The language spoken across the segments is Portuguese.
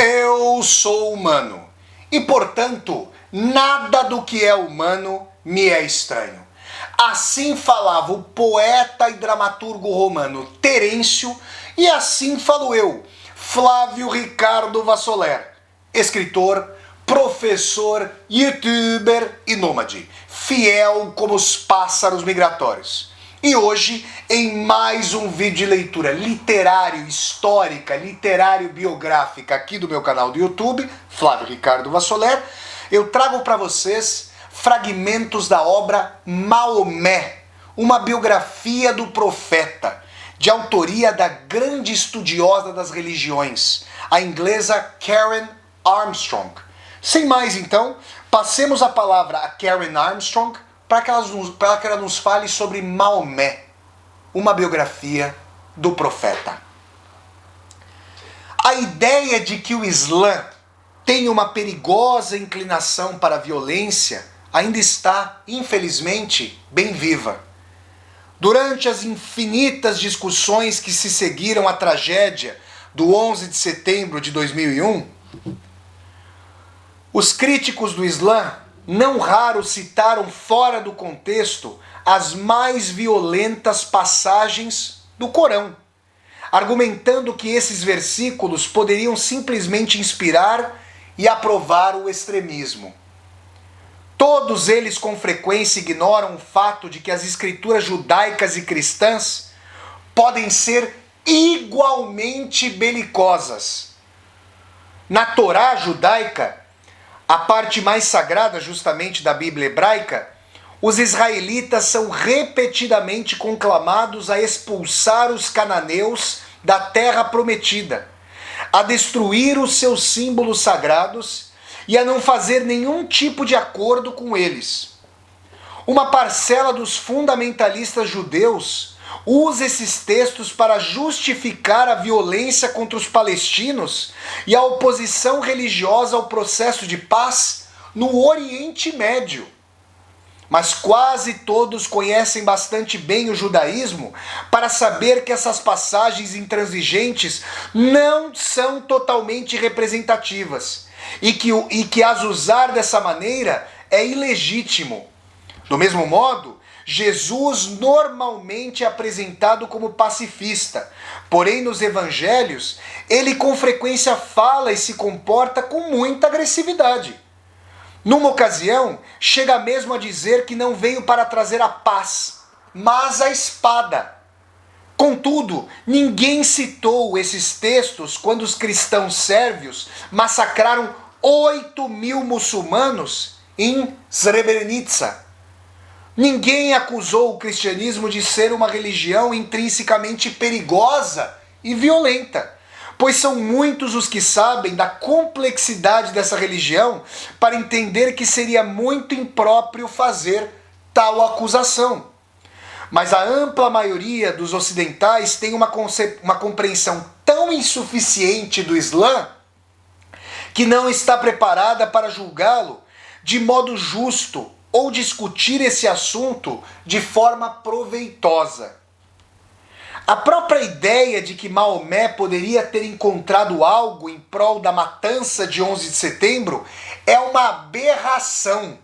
Eu sou humano e, portanto, nada do que é humano me é estranho. Assim falava o poeta e dramaturgo romano Terêncio, e assim falo eu, Flávio Ricardo Vassoler, escritor, professor, youtuber e nômade, fiel como os pássaros migratórios. E hoje, em mais um vídeo de leitura literário, histórica, literário-biográfica aqui do meu canal do YouTube, Flávio Ricardo Vassoler, eu trago para vocês fragmentos da obra Maomé, uma biografia do profeta, de autoria da grande estudiosa das religiões, a inglesa Karen Armstrong. Sem mais então, passemos a palavra a Karen Armstrong para que ela nos fale sobre Maomé, uma biografia do profeta. A ideia de que o Islã tem uma perigosa inclinação para a violência ainda está, infelizmente, bem viva. Durante as infinitas discussões que se seguiram à tragédia do 11 de setembro de 2001, os críticos do Islã não raro citaram fora do contexto as mais violentas passagens do Corão, argumentando que esses versículos poderiam simplesmente inspirar e aprovar o extremismo. Todos eles com frequência ignoram o fato de que as escrituras judaicas e cristãs podem ser igualmente belicosas. Na Torá judaica, a parte mais sagrada justamente da Bíblia hebraica, os israelitas são repetidamente conclamados a expulsar os cananeus da terra prometida, a destruir os seus símbolos sagrados e a não fazer nenhum tipo de acordo com eles. Uma parcela dos fundamentalistas judeus usa esses textos para justificar a violência contra os palestinos e a oposição religiosa ao processo de paz no Oriente Médio. Mas quase todos conhecem bastante bem o judaísmo para saber que essas passagens intransigentes não são totalmente representativas e que as usar dessa maneira é ilegítimo. Do mesmo modo, Jesus normalmente é apresentado como pacifista, porém nos evangelhos ele com frequência fala e se comporta com muita agressividade. Numa ocasião, chega mesmo a dizer que não veio para trazer a paz, mas a espada. Contudo, ninguém citou esses textos quando os cristãos sérvios massacraram 8.000 muçulmanos em Srebrenica. Ninguém acusou o cristianismo de ser uma religião intrinsecamente perigosa e violenta, pois são muitos os que sabem da complexidade dessa religião para entender que seria muito impróprio fazer tal acusação. Mas a ampla maioria dos ocidentais tem uma compreensão tão insuficiente do Islã que não está preparada para julgá-lo de modo justo ou discutir esse assunto de forma proveitosa. A própria ideia de que Maomé poderia ter encontrado algo em prol da matança de 11 de setembro é uma aberração,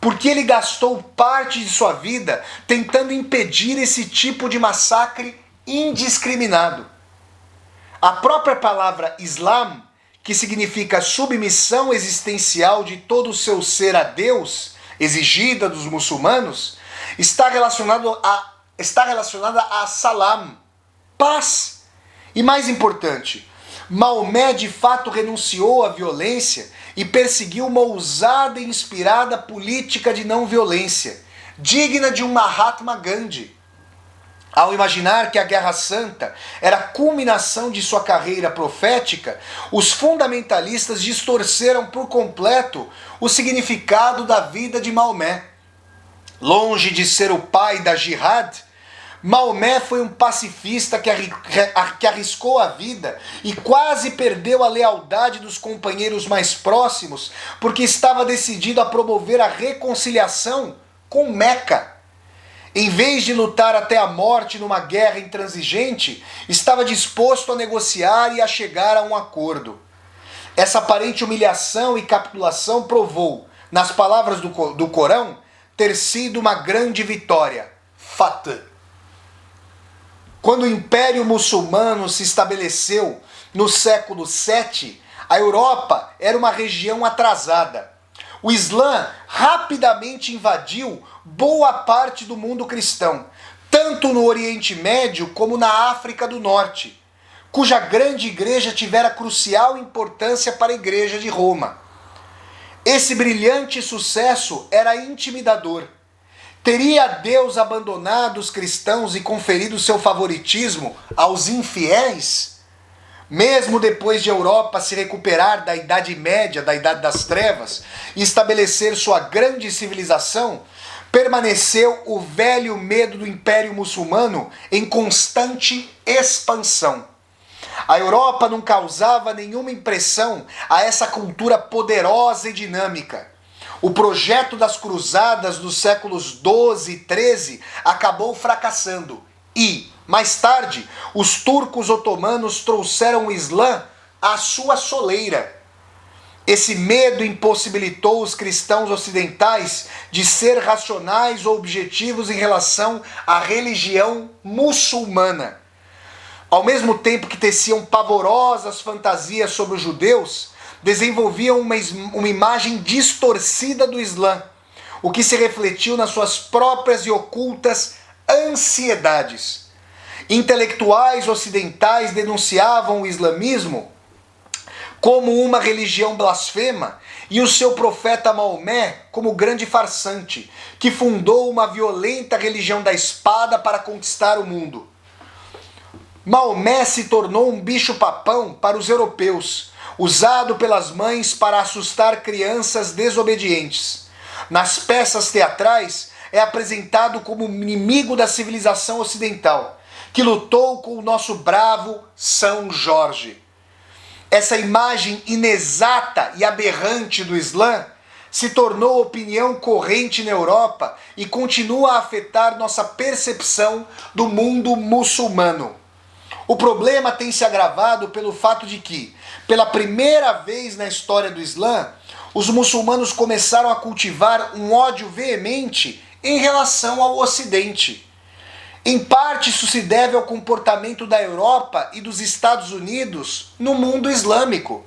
porque ele gastou parte de sua vida tentando impedir esse tipo de massacre indiscriminado. A própria palavra Islam, que significa submissão existencial de todo o seu ser a Deus, exigida dos muçulmanos, está relacionada a salam, paz. E mais importante, Maomé de fato renunciou à violência e perseguiu uma ousada e inspirada política de não violência, digna de um Mahatma Gandhi. Ao imaginar que a Guerra Santa era a culminação de sua carreira profética, os fundamentalistas distorceram por completo o significado da vida de Maomé. Longe de ser o pai da jihad, Maomé foi um pacifista que arriscou a vida e quase perdeu a lealdade dos companheiros mais próximos porque estava decidido a promover a reconciliação com Meca. Em vez de lutar até a morte numa guerra intransigente, estava disposto a negociar e a chegar a um acordo. Essa aparente humilhação e capitulação provou, nas palavras do Corão, ter sido uma grande vitória. Fath. Quando o Império Muçulmano se estabeleceu no século VII, a Europa era uma região atrasada. O Islã rapidamente invadiu boa parte do mundo cristão, tanto no Oriente Médio como na África do Norte, cuja grande igreja tivera crucial importância para a Igreja de Roma. Esse brilhante sucesso era intimidador. Teria Deus abandonado os cristãos e conferido seu favoritismo aos infiéis? Mesmo depois de Europa se recuperar da Idade Média, da Idade das Trevas, e estabelecer sua grande civilização, permaneceu o velho medo do Império Muçulmano em constante expansão. A Europa não causava nenhuma impressão a essa cultura poderosa e dinâmica. O projeto das cruzadas dos séculos XII e XIII acabou fracassando e, mais tarde, os turcos otomanos trouxeram o Islã à sua soleira. Esse medo impossibilitou os cristãos ocidentais de ser racionais ou objetivos em relação à religião muçulmana. Ao mesmo tempo que teciam pavorosas fantasias sobre os judeus, desenvolviam uma imagem distorcida do Islã, o que se refletiu nas suas próprias e ocultas ansiedades. Intelectuais ocidentais denunciavam o islamismo como uma religião blasfema e o seu profeta Maomé como grande farsante, que fundou uma violenta religião da espada para conquistar o mundo. Maomé se tornou um bicho-papão para os europeus, usado pelas mães para assustar crianças desobedientes. Nas peças teatrais, é apresentado como inimigo da civilização ocidental, que lutou com o nosso bravo São Jorge. Essa imagem inexata e aberrante do Islã se tornou opinião corrente na Europa e continua a afetar nossa percepção do mundo muçulmano. O problema tem se agravado pelo fato de que, pela primeira vez na história do Islã, os muçulmanos começaram a cultivar um ódio veemente em relação ao Ocidente. Em parte, isso se deve ao comportamento da Europa e dos Estados Unidos no mundo islâmico.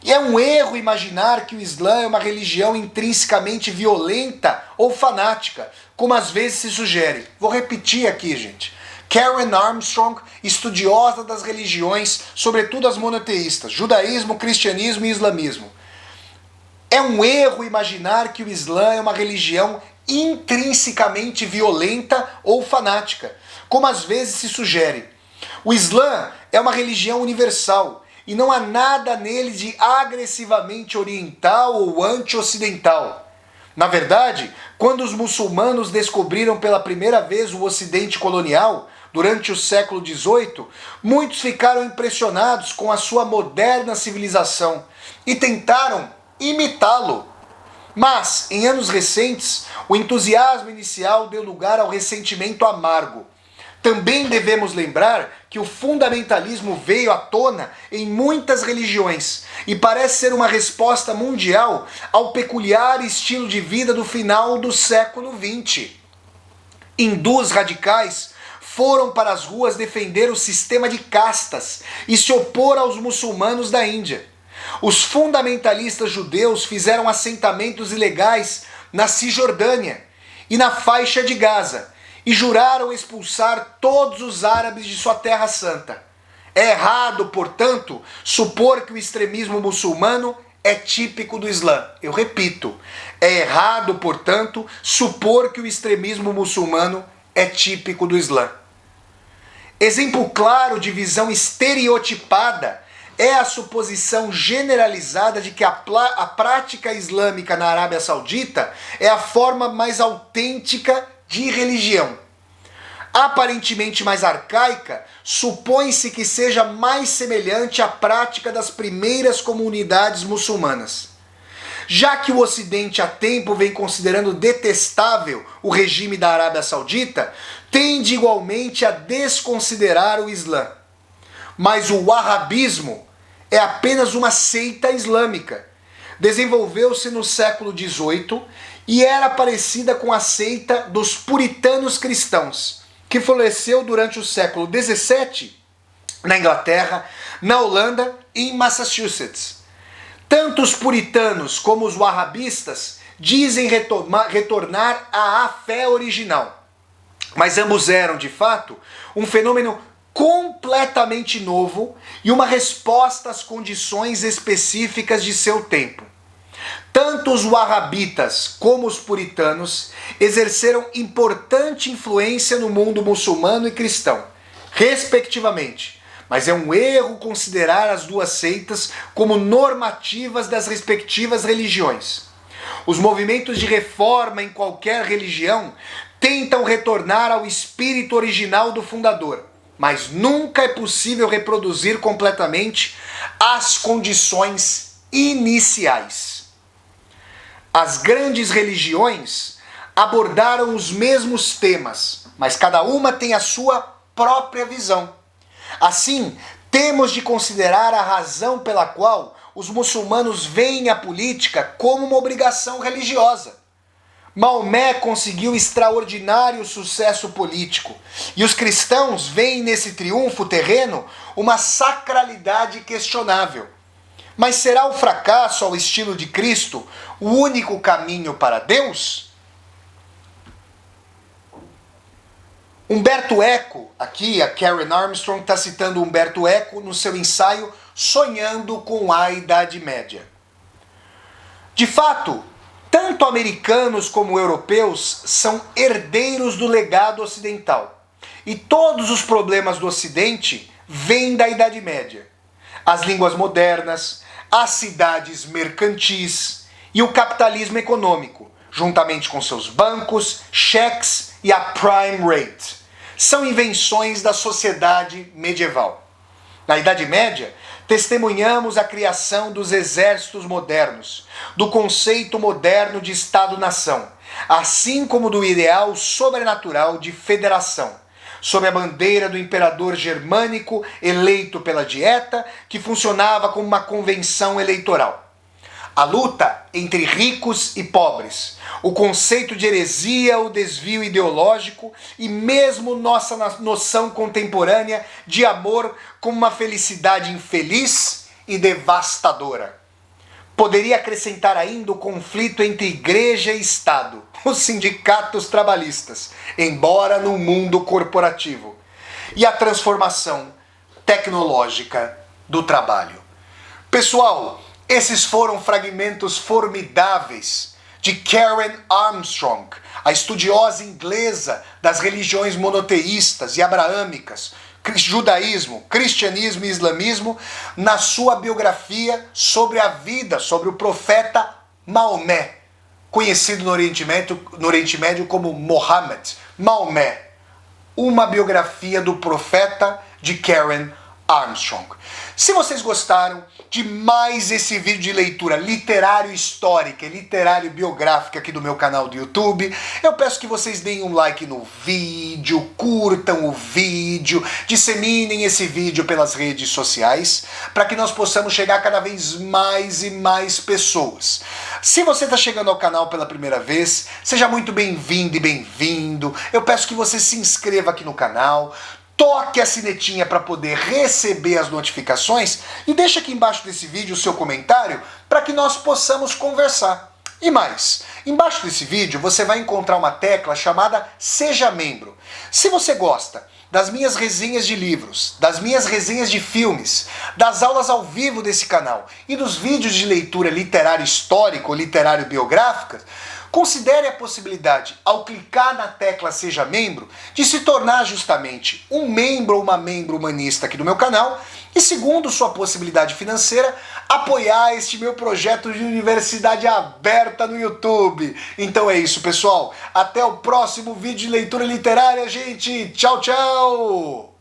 E é um erro imaginar que o Islã é uma religião intrinsecamente violenta ou fanática, como às vezes se sugere. Vou repetir aqui, gente. Karen Armstrong, estudiosa das religiões, sobretudo as monoteístas, judaísmo, cristianismo e islamismo. É um erro imaginar que o Islã é uma religião intrinsecamente violenta ou fanática, como às vezes se sugere. O Islã é uma religião universal e não há nada nele de agressivamente oriental ou anti-ocidental. Na verdade, quando os muçulmanos descobriram pela primeira vez o Ocidente colonial, durante o século XVIII, muitos ficaram impressionados com a sua moderna civilização e tentaram imitá-lo. Mas, em anos recentes, o entusiasmo inicial deu lugar ao ressentimento amargo. Também devemos lembrar que o fundamentalismo veio à tona em muitas religiões e parece ser uma resposta mundial ao peculiar estilo de vida do final do século XX. Hindus radicais foram para as ruas defender o sistema de castas e se opor aos muçulmanos da Índia. Os fundamentalistas judeus fizeram assentamentos ilegais na Cisjordânia e na faixa de Gaza e juraram expulsar todos os árabes de sua terra santa. É errado, portanto, supor que o extremismo muçulmano é típico do Islã. Eu repito, é errado, portanto, supor que o extremismo muçulmano é típico do Islã. Exemplo claro de visão estereotipada é a suposição generalizada de que a prática islâmica na Arábia Saudita é a forma mais autêntica de religião. Aparentemente mais arcaica, supõe-se que seja mais semelhante à prática das primeiras comunidades muçulmanas. Já que o Ocidente há tempo vem considerando detestável o regime da Arábia Saudita, tende igualmente a desconsiderar o Islã. Mas o wahhabismo é apenas uma seita islâmica. Desenvolveu-se no século XVIII e era parecida com a seita dos puritanos cristãos, que floresceu durante o século XVII na Inglaterra, na Holanda e em Massachusetts. Tanto os puritanos como os wahhabistas dizem retornar à fé original, mas ambos eram, de fato, um fenômeno completamente novo e uma resposta às condições específicas de seu tempo. Tanto os wahhabitas como os puritanos exerceram importante influência no mundo muçulmano e cristão, respectivamente, mas é um erro considerar as duas seitas como normativas das respectivas religiões. Os movimentos de reforma em qualquer religião tentam retornar ao espírito original do fundador, mas nunca é possível reproduzir completamente as condições iniciais. As grandes religiões abordaram os mesmos temas, mas cada uma tem a sua própria visão. Assim, temos de considerar a razão pela qual os muçulmanos veem a política como uma obrigação religiosa. Maomé conseguiu extraordinário sucesso político e os cristãos veem nesse triunfo terreno uma sacralidade questionável. Mas será o fracasso ao estilo de Cristo o único caminho para Deus? Humberto Eco, aqui a Karen Armstrong está citando Humberto Eco no seu ensaio Sonhando com a Idade Média. De fato, tanto americanos como europeus são herdeiros do legado ocidental. E todos os problemas do Ocidente vêm da Idade Média. As línguas modernas, as cidades mercantis e o capitalismo econômico, juntamente com seus bancos, cheques e a prime rate, são invenções da sociedade medieval. Na Idade Média, testemunhamos a criação dos exércitos modernos, do conceito moderno de Estado-nação, assim como do ideal sobrenatural de federação, sob a bandeira do imperador germânico eleito pela Dieta, que funcionava como uma convenção eleitoral. A luta entre ricos e pobres, o conceito de heresia, o desvio ideológico e mesmo nossa noção contemporânea de amor como uma felicidade infeliz e devastadora. Poderia acrescentar ainda o conflito entre igreja e Estado, os sindicatos trabalhistas, embora no mundo corporativo, e a transformação tecnológica do trabalho. Pessoal, esses foram fragmentos formidáveis de Karen Armstrong, a estudiosa inglesa das religiões monoteístas e abraâmicas, judaísmo, cristianismo e islamismo, na sua biografia sobre a vida, sobre o profeta Maomé, conhecido no Oriente Médio como Mohammed, Maomé. Uma biografia do profeta de Karen Armstrong. Se vocês gostaram de mais esse vídeo de leitura literário-histórica e literário-biográfica aqui do meu canal do YouTube, eu peço que vocês deem um like no vídeo, curtam o vídeo, disseminem esse vídeo pelas redes sociais, para que nós possamos chegar a cada vez mais e mais pessoas. Se você está chegando ao canal pela primeira vez, seja muito bem-vindo e bem-vindo. Eu peço que você se inscreva aqui no canal, toque a sinetinha para poder receber as notificações e deixa aqui embaixo desse vídeo o seu comentário para que nós possamos conversar. E mais, embaixo desse vídeo você vai encontrar uma tecla chamada Seja Membro. Se você gosta das minhas resenhas de livros, das minhas resenhas de filmes, das aulas ao vivo desse canal e dos vídeos de leitura literário histórico ou literário biográfica, considere a possibilidade, ao clicar na tecla Seja Membro, de se tornar justamente um membro ou uma membro humanista aqui do meu canal e, segundo sua possibilidade financeira, apoiar este meu projeto de universidade aberta no YouTube. Então é isso, pessoal. Até o próximo vídeo de leitura literária, gente. Tchau, tchau!